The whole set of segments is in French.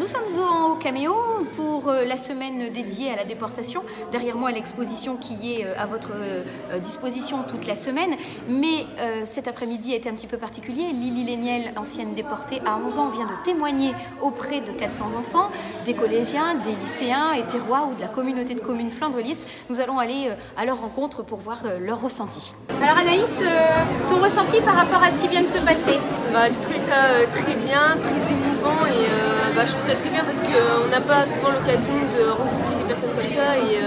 Nous sommes au Caméo pour la semaine dédiée à la déportation. Derrière moi, l'exposition qui est à votre disposition toute la semaine. Mais cet après-midi a été un petit peu particulier. Lily Léniel, ancienne déportée à 11 ans, vient de témoigner auprès de 400 enfants, des collégiens, des lycéens et terrois ou de la communauté de communes Flandre-Lys. Nous allons aller à leur rencontre pour voir leur ressenti. Alors Anaïs, ton ressenti par rapport à ce qui vient de se passer? J'ai trouvé ça très bien, très émouvant et je trouve ça très bien parce qu'on n'a pas souvent l'occasion de rencontrer des personnes comme ça et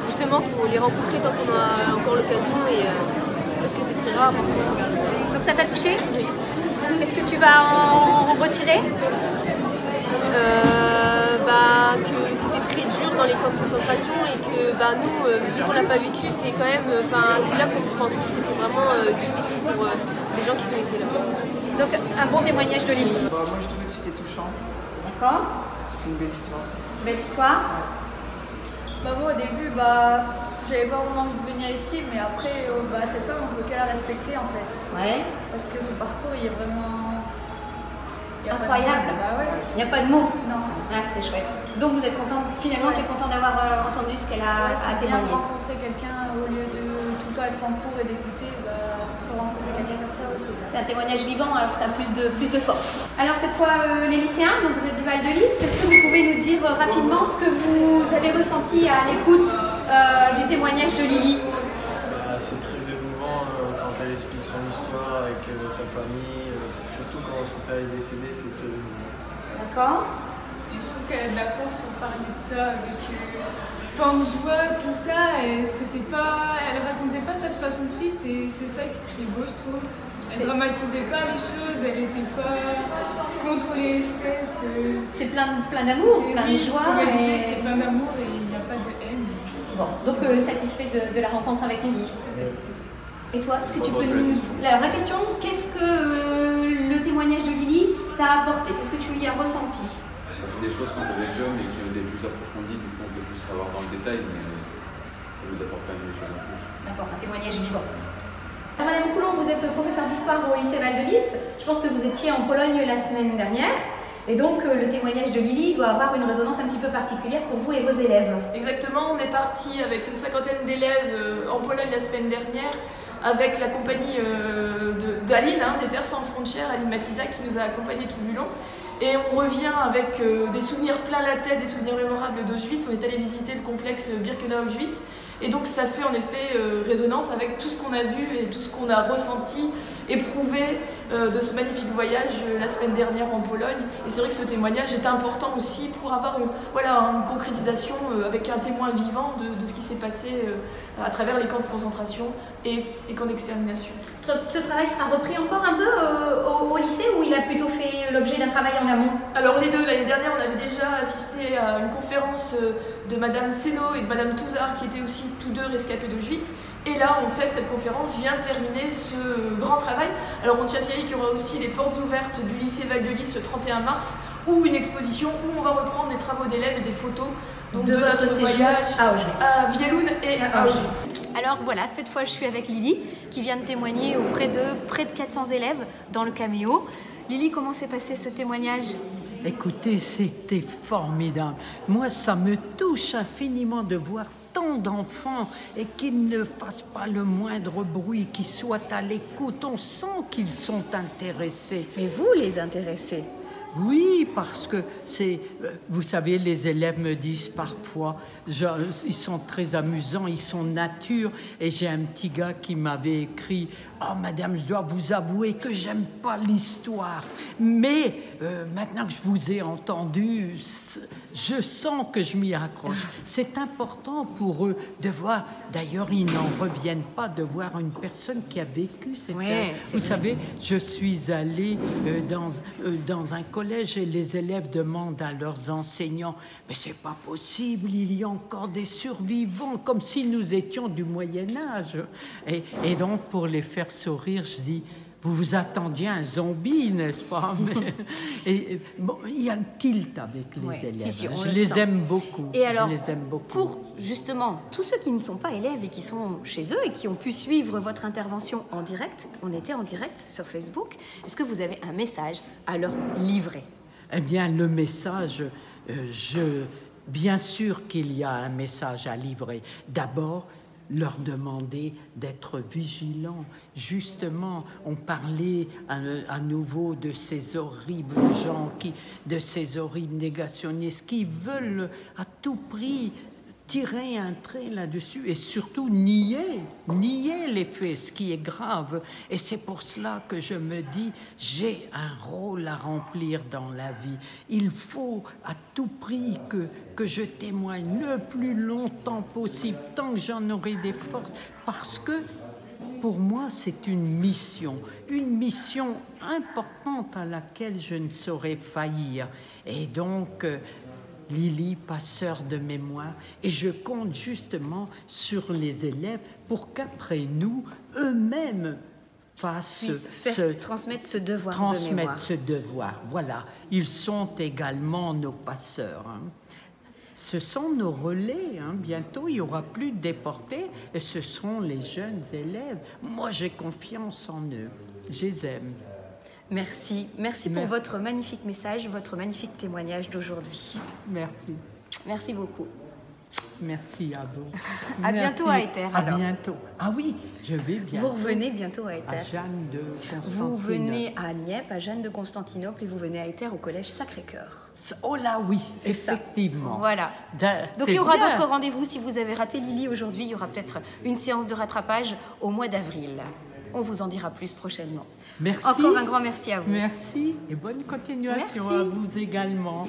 justement il faut les rencontrer tant qu'on a encore l'occasion parce que c'est très rare. Donc ça t'a touché? Oui. Est-ce que tu vas en retirer? Que c'était très dur dans les camps de concentration et que nous, vu qu'on l'a pas vécu, c'est quand même, c'est là qu'on se rend compte que c'est vraiment difficile pour les gens qui ont été là. Donc un bon témoignage de Lily. Moi je trouvais que c'était touchant. D'accord. C'est une belle histoire. Belle histoire. Moi au début, j'avais pas vraiment envie de venir ici, mais après, cette femme, on peut qu'elle la respecter en fait. Ouais. Parce que son parcours, il est vraiment... Incroyable. Il n'y a pas de mots. Non. Ah, c'est chouette. Donc vous êtes content, finalement tu es content d'avoir entendu ce qu'elle a témoigné. Bien rencontrer quelqu'un au lieu de tout le temps être en cours et d'écouter, rencontrer quelqu'un comme ça aussi. C'est un témoignage vivant, alors ça a plus de force. Alors cette fois les lycéens, donc vous êtes du Val-de-Lys, est-ce que vous pouvez nous dire rapidement ce que vous avez ressenti à l'écoute du témoignage de Lily? C'est très émouvant quand elle explique son histoire avec sa famille, surtout quand son père est décédé, c'est très émouvant. D'accord. Et je trouve qu'elle a de la force pour parler de ça avec tant de joie, tout ça, et elle racontait pas ça de façon triste et c'est ça qui est beau, je trouve. Elle dramatisait pas les choses, elle était pas contre les SS. C'est plein d'amour, plein de joie. C'est plein d'amour et il n'y a pas de haine. Bon, donc satisfait de la rencontre avec Lily. Et toi, est-ce que tu peux nous... Alors la question, qu'est-ce que le témoignage de Lily t'a apporté? Qu'est-ce que tu y as ressenti? C'est des choses qu'on savait déjà, mais qui ont été plus approfondies, du coup on peut plus savoir dans le détail, mais ça nous apporte quand même des choses en plus. D'accord, un témoignage vivant. Alors, Madame Coulon, vous êtes professeure d'histoire au lycée Val-de-Lys. Je pense que vous étiez en Pologne la semaine dernière. Et donc, le témoignage de Lily doit avoir une résonance un petit peu particulière pour vous et vos élèves. Exactement, on est parti avec une cinquantaine d'élèves en Pologne la semaine dernière, avec la compagnie d'Aline, des Terres sans frontières, Aline Matiza, qui nous a accompagnés tout du long. Et on revient avec des souvenirs plein la tête, des souvenirs mémorables d'Auschwitz. On est allé visiter le complexe Birkenau-Auschwitz. Et donc ça fait en effet résonance avec tout ce qu'on a vu et tout ce qu'on a ressenti, éprouvé de ce magnifique voyage la semaine dernière en Pologne. Et c'est vrai que ce témoignage est important aussi pour avoir une concrétisation avec un témoin vivant de ce qui s'est passé à travers les camps de concentration et les camps d'extermination. Ce travail sera repris encore un peu au lycée ou il a plutôt fait l'objet d'un travail en amont? Alors les deux, l'année dernière on avait déjà assisté à une conférence de Madame Seno et de Madame Touzard qui étaient aussi tous deux rescapés d'Auschwitz. Et là, en fait, cette conférence vient terminer ce grand travail. Alors, on tient à signaler qu'il y aura aussi les portes ouvertes du lycée Val-de-Lys le 31 mars, ou une exposition où on va reprendre des travaux d'élèves et des photos donc de notre voyage à Auschwitz, à Wielun et à Auschwitz. Alors voilà, cette fois je suis avec Lily qui vient de témoigner auprès de près de 400 élèves dans le Caméo. Lily, comment s'est passé ce témoignage? Écoutez, c'était formidable. Moi, ça me touche infiniment de voir tant d'enfants et qu'ils ne fassent pas le moindre bruit, qu'ils soient à l'écoute. On sent qu'ils sont intéressés. Mais vous les intéressez? Oui, parce que c'est... Vous savez, les élèves me disent parfois, ils sont très amusants, ils sont nature. Et j'ai un petit gars qui m'avait écrit « Oh, madame, je dois vous avouer que j'aime pas l'histoire. Mais maintenant que je vous ai entendu, je sens que je m'y accroche. » C'est important pour eux de voir... D'ailleurs, ils n'en reviennent pas de voir une personne qui a vécu cette... Vous savez, je suis allée dans un collège et les élèves demandent à leurs enseignants « Mais c'est pas possible, il y a encore des survivants, comme si nous étions du Moyen-Âge. » Et donc, pour les faire sourire, je dis « Vous vous attendiez à un zombie, n'est-ce pas ?» Et bon, il y a un tilt avec les élèves. Si, je les aime beaucoup. Et alors, je les aime beaucoup. Pour justement tous ceux qui ne sont pas élèves et qui sont chez eux et qui ont pu suivre votre intervention en direct, on était en direct sur Facebook, est-ce que vous avez un message à leur livrer? Eh bien, le message, bien sûr qu'il y a un message à livrer. D'abord, leur demander d'être vigilants. Justement, on parlait à nouveau de ces horribles gens, de ces horribles négationnistes qui veulent à tout prix tirer un trait là-dessus et surtout nier les faits, ce qui est grave. Et c'est pour cela que je me dis, j'ai un rôle à remplir dans la vie. Il faut à tout prix que je témoigne le plus longtemps possible, tant que j'en aurai des forces, parce que pour moi, c'est une mission importante à laquelle je ne saurais faillir. Et donc, Lily, passeur de mémoire, et je compte justement sur les élèves pour qu'après nous, eux-mêmes transmettre ce devoir de mémoire. Ce devoir, voilà. Ils sont également nos passeurs. Ce sont nos relais. Bientôt, il n'y aura plus de déportés et ce seront les jeunes élèves. Moi, j'ai confiance en eux. Je les aime. Merci pour votre magnifique message, votre magnifique témoignage d'aujourd'hui. Merci. Merci beaucoup. Merci à vous. À bientôt à Éther. À bientôt. Ah oui, je vais bientôt. Vous revenez bientôt à Éther. À Jeanne de Constantinople. Vous venez à Nieppe, à Jeanne de Constantinople, et vous venez à Éther au collège Sacré-Cœur. Oh là oui, effectivement. Voilà. Donc il y aura d'autres rendez-vous. Si vous avez raté Lily aujourd'hui, il y aura peut-être une séance de rattrapage au mois d'avril. On vous en dira plus prochainement. Merci. Encore un grand merci à vous. Merci et bonne continuation à vous également.